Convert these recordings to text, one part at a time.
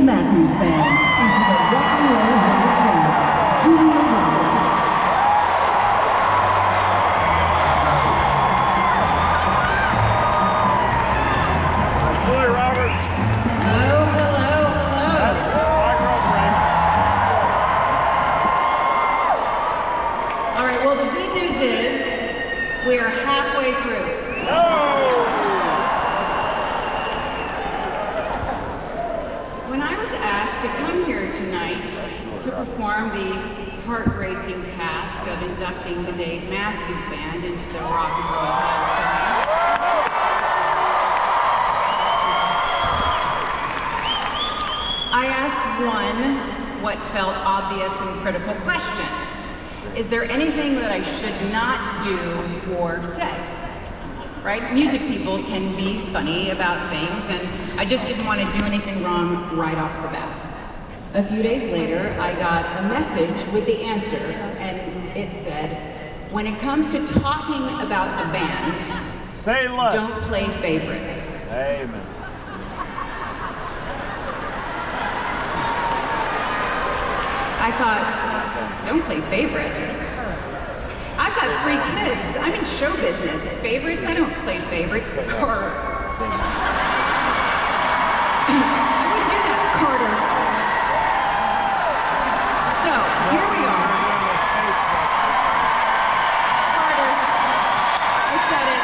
Dave Matthews Band into the Rock and Roll Hall of Fame, Julia Roberts. Julia Roberts. Hello, hello, hello. That's my girlfriend. All right, well, the good news is we are halfway through. No! When I was asked to come here tonight to perform the heart-racing task of inducting the Dave Matthews Band into the Rock and Roll Hall of Fame, I asked one what felt obvious and critical question. Is there anything that I should not do or say? Right? Music people can be funny about things, and I just didn't want to do anything wrong right off the bat. A few days later, I got a message with the answer, and it said, when it comes to talking about the band, Say less. don't play favorites. Amen. I thought, don't play favorites. I've got 3 kids. I'm in show business. Favorites? I don't play favorites. Carter. I wouldn't do that, Carter. So, here we are. Carter. I said it.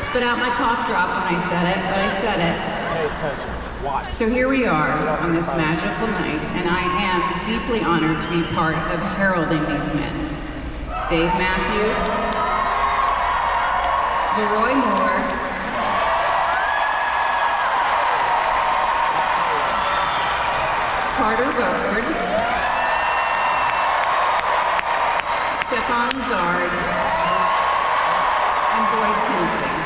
Spit out my cough drop when I said it, but I said it. Pay attention. Watch. So here we are on this magical night, and I am deeply honored to be part of heralding these men. Dave Matthews, Leroy Moore, Carter Beauford, Stefan Zard, and Boyd Tinsley.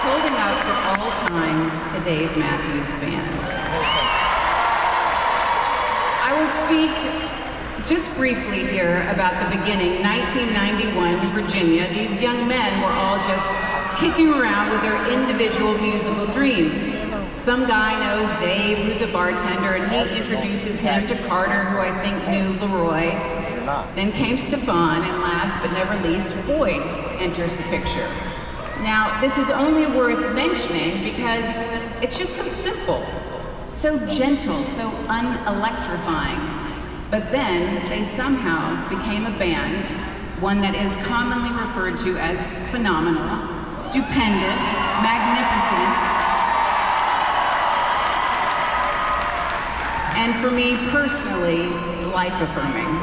Holding out for all time, the Dave Matthews Band. I will speak just briefly here about the beginning. 1991, Virginia. These young men were all just kicking around with their individual musical dreams. Some guy knows Dave, who's a bartender, and he introduces him to Carter, who I think knew Leroy. Then came Stefan, and last but never least, Boyd enters the picture. Now, this is only worth mentioning because it's just so simple, so gentle, so unelectrifying. But then they somehow became a band, one that is commonly referred to as phenomenal, stupendous, magnificent, and for me personally, life-affirming.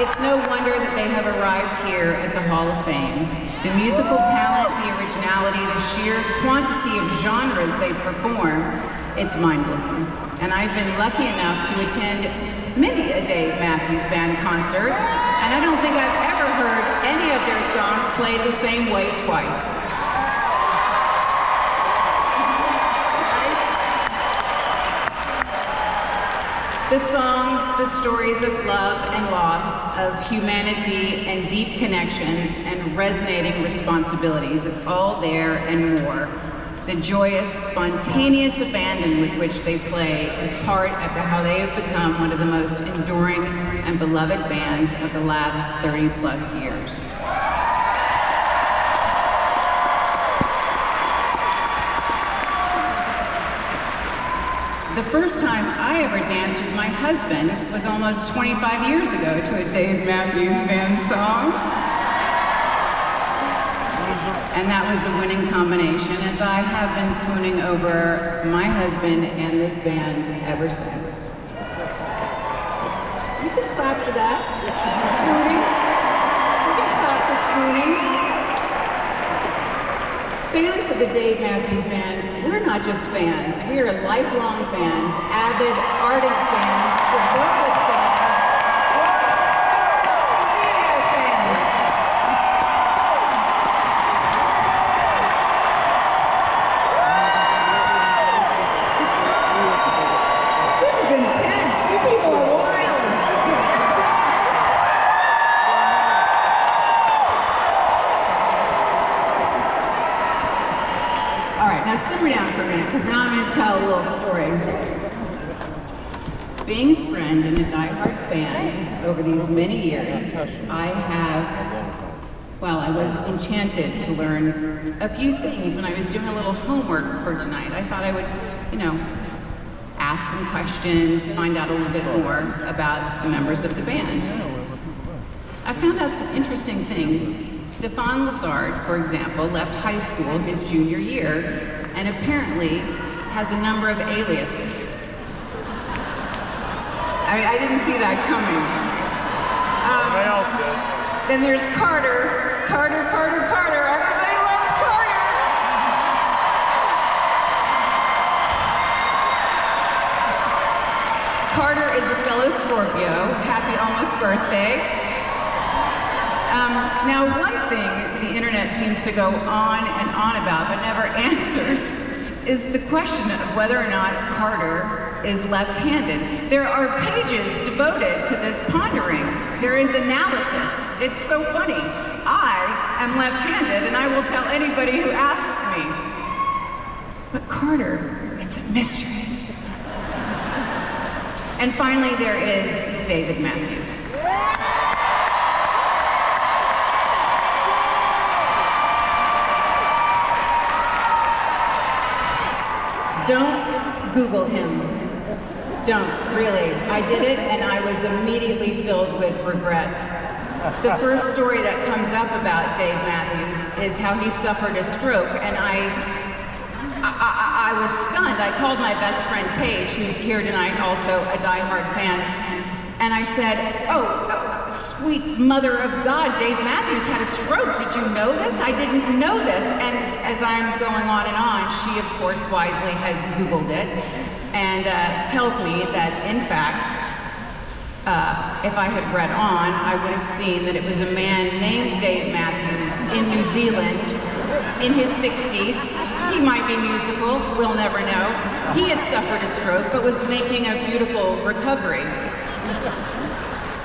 It's no wonder that they have arrived here at the Hall of Fame. The musical talent, the originality, the sheer quantity of genres they perform, it's mind-blowing. And I've been lucky enough to attend many a Dave Matthews Band concert, and I don't think I've ever heard any of their songs played the same way twice. The songs, the stories of love and loss, of humanity and deep connections and resonating responsibilities, it's all there and more. The joyous, spontaneous abandon with which they play is part of how they have become one of the most enduring and beloved bands of the last 30+ years. The first time I ever danced with my husband was almost 25 years ago to a Dave Matthews Band song. And that was a winning combination, as I have been swooning over my husband and this band ever since. You can clap for that. Swooning. You can clap for swooning. Fans of the Dave Matthews Band, we're not just fans. We are lifelong fans, avid, ardent fans, devoted fans, video fans. This is intense. You people are wild. now simmer down for a minute, because now I'm going to tell a little story. Being a friend and a diehard fan over these many years, I was enchanted to learn a few things when I was doing a little homework for tonight. I thought I would, ask some questions, find out a little bit more about the members of the band. I found out some interesting things. Stefan Lazard, for example, left high school his junior year and apparently has a number of aliases. I didn't see that coming. Everybody else did. Then there's Carter. Carter. Everybody loves Carter. Carter is a fellow Scorpio. Happy almost birthday. Now, one thing the internet seems to go on and on about but never answers is the question of whether or not Carter is left-handed. There are pages devoted to this pondering. There is analysis. It's so funny. I am left-handed, and I will tell anybody who asks me. But Carter, it's a mystery. And finally, there is David Matthews. Don't Google him. Don't, really. I did it and I was immediately filled with regret. The first story that comes up about Dave Matthews is how he suffered a stroke, and I was stunned. I called my best friend Paige, who's here tonight, also a diehard fan, and I said, "Oh, sweet mother of God, Dave Matthews had a stroke. Did you know this? I didn't know this." And as I'm going on and on, she, of course, wisely has Googled it and tells me that, in fact, if I had read on, I would have seen that it was a man named Dave Matthews in New Zealand in his 60s. He might be musical, we'll never know. He had suffered a stroke, but was making a beautiful recovery.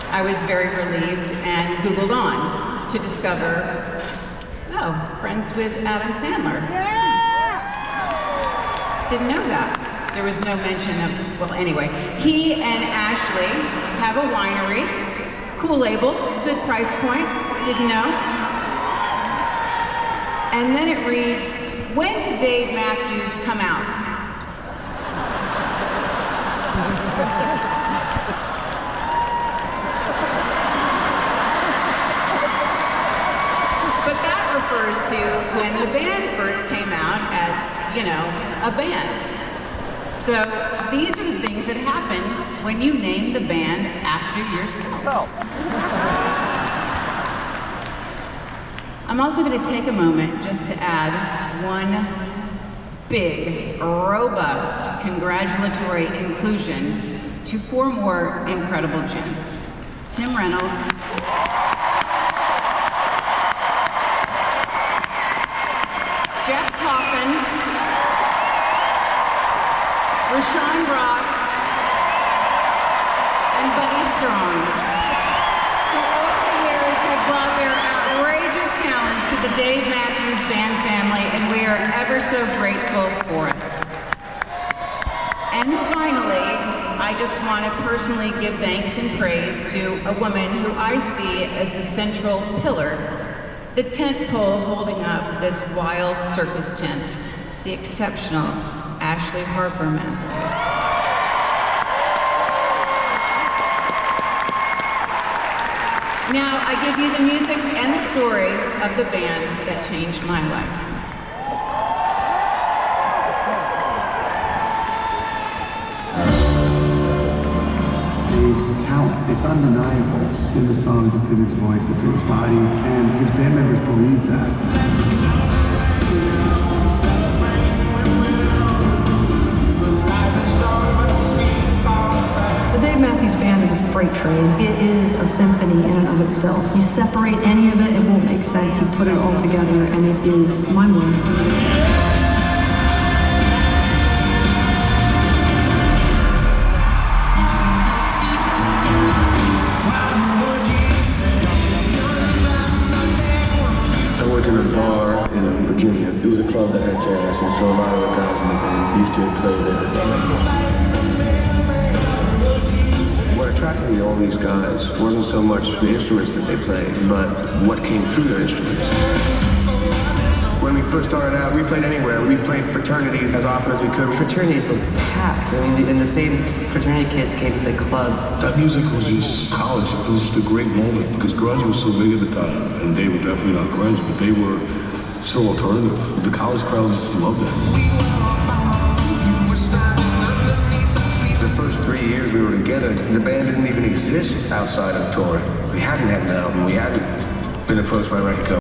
I was very relieved and Googled on to discover, friends with Adam Sandler. Didn't know that. There was no mention of, well, anyway. He and Ashley have a winery, cool label, good price point, didn't know. And then it reads, when did Dave Matthews come out? But that refers to when the band first came out as, a band. So these are the things that happen when you name the band after yourself. I'm also going to take a moment just to add one big, robust, congratulatory inclusion to four more incredible gents. Tim Reynolds, Jeff Coffin, Rashawn Ross, and Buddy Strong, who over the years have brought their outrageous talents to the Dave Matthews Band family, and we are ever so grateful for it. And finally, I just want to personally give thanks and praise to a woman who I see as the central pillar, the tent pole holding up this wild circus tent, the exceptional Ashley Harper Matthews. Now, I give you the music and the story of the band that changed my life. Dave's talent, it's undeniable. It's in the songs, it's in his voice, it's in his body, and his band members believe that. The Dave Matthews Band is a freight train. It is a symphony in and of itself. You separate any of it, it won't make sense. You put it all together, and it is mind-blowing. In a bar in Virginia. It was a club club that had jazz, and so a lot of the guys in the band used to play there. What attracted me to all these guys wasn't so much the instruments that they played, but what came through their instruments. When we first started out, we played anywhere. We played fraternities as often as we could. Fraternities were packed. I mean, and the same fraternity kids came to the club. That music was just college. It was just a great moment because grunge was so big at the time, and they were definitely not grunge, but they were still alternative. The college crowds just loved it. The first 3 years we were together, the band didn't even exist outside of touring. We hadn't had an album. We hadn't been approached by record companies.